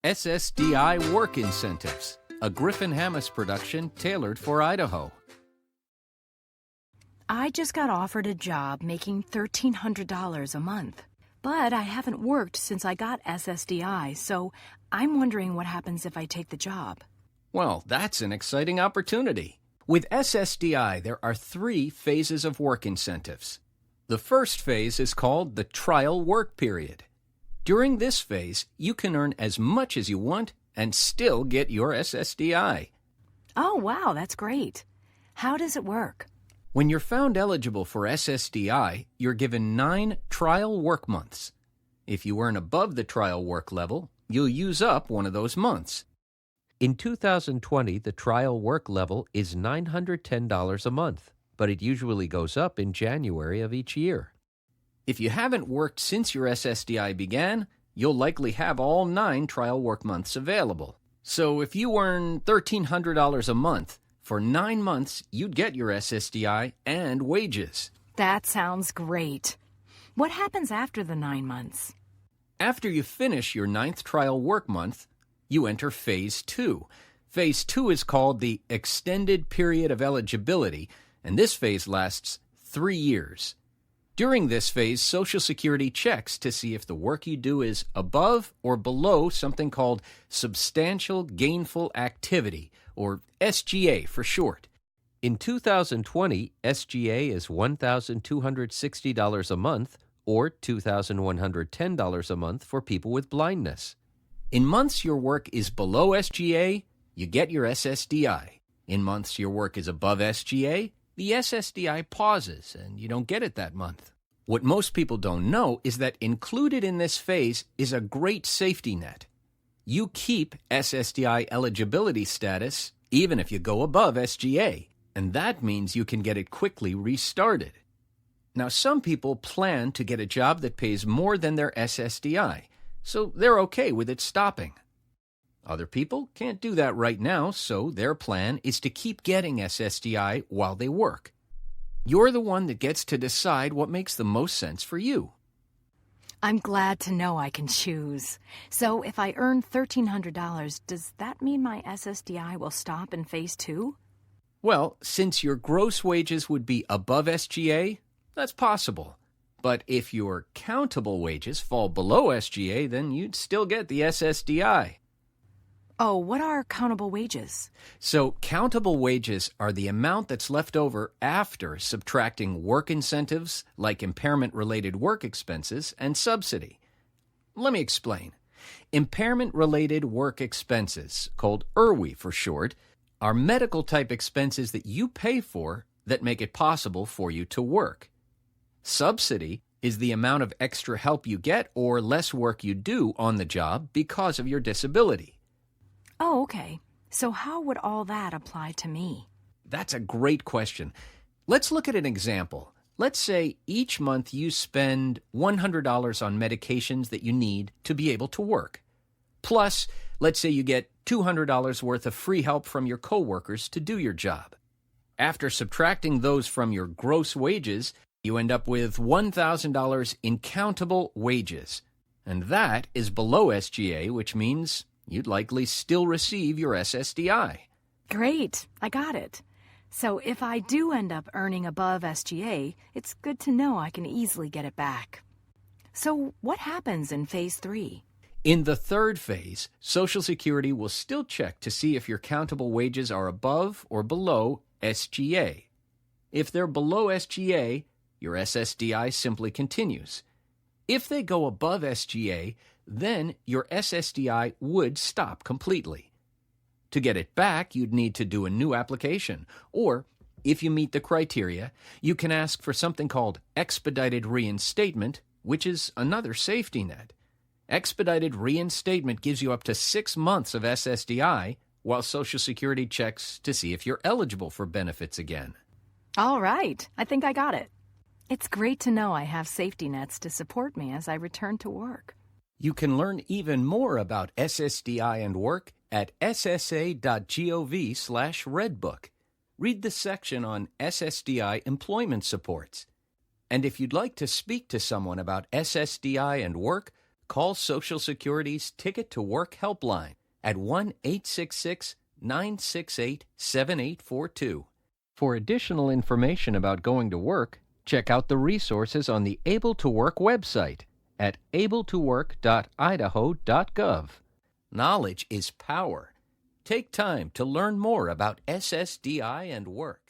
SSDI Work Incentives, a Griffin Hammis production tailored for Idaho. I just got offered a job making $1,300 a month, but I haven't worked since I got SSDI, so I'm wondering what happens if I take the job. Well, that's an exciting opportunity. With SSDI, there are 3 phases of work incentives. The first phase is called the trial work period. During this phase, you can earn as much as you want and still get your SSDI. Oh, wow, that's great. How does it work? When you're found eligible for SSDI, you're given 9 trial work months. If you earn above the trial work level, you'll use up one of those months. In 2020, the trial work level is $910 a month, but it usually goes up in January of each year. If you haven't worked since your SSDI began, you'll likely have all 9 trial work months available. So if you earn $1,300 a month, for 9 months you'd get your SSDI and wages. That sounds great. What happens after the 9 months? After you finish your 9th trial work month, you enter Phase 2. Phase 2 is called the Extended Period of Eligibility, and this phase lasts 3 years. During this phase, Social Security checks to see if the work you do is above or below something called Substantial Gainful Activity, or SGA for short. In 2020, SGA is $1,260 a month or $2,110 a month for people with blindness. In months your work is below SGA, you get your SSDI. In months your work is above SGA, the SSDI pauses and you don't get it that month. What most people don't know is that included in this phase is a great safety net. You keep SSDI eligibility status even if you go above SGA, and that means you can get it quickly restarted. Now, some people plan to get a job that pays more than their SSDI, so they're okay with it stopping. Other people can't do that right now, so their plan is to keep getting SSDI while they work. You're the one that gets to decide what makes the most sense for you. I'm glad to know I can choose. So if I earn $1,300, does that mean my SSDI will stop in Phase 2? Well, since your gross wages would be above SGA, that's possible. But if your countable wages fall below SGA, then you'd still get the SSDI. Oh, what are countable wages? So countable wages are the amount that's left over after subtracting work incentives like impairment-related work expenses and subsidy. Let me explain. Impairment-related work expenses, called IRWE for short, are medical-type expenses that you pay for that make it possible for you to work. Subsidy is the amount of extra help you get or less work you do on the job because of your disability. Oh, okay. So how would all that apply to me? That's a great question. Let's look at an example. Let's say each month you spend $100 on medications that you need to be able to work. Plus, let's say you get $200 worth of free help from your coworkers to do your job. After subtracting those from your gross wages, you end up with $1,000 in countable wages. And that is below SGA, which means you'd likely still receive your SSDI. Great, I got it. So if I do end up earning above SGA, it's good to know I can easily get it back. So what happens in Phase 3? In the third phase, Social Security will still check to see if your countable wages are above or below SGA. If they're below SGA, your SSDI simply continues. If they go above SGA, then your SSDI would stop completely. To get it back, you'd need to do a new application, or if you meet the criteria, you can ask for something called expedited reinstatement, which is another safety net. Expedited reinstatement gives you up to 6 months of SSDI, while Social Security checks to see if you're eligible for benefits again. All right, I think I got it. It's great to know I have safety nets to support me as I return to work. You can learn even more about SSDI and work at ssa.gov/redbook. Read the section on SSDI employment supports. And if you'd like to speak to someone about SSDI and work, call Social Security's Ticket to Work helpline at 1-866-968-7842. For additional information about going to work, check out the resources on the Able to Work website at abletowork.idaho.gov. Knowledge is power. Take time to learn more about SSDI and work.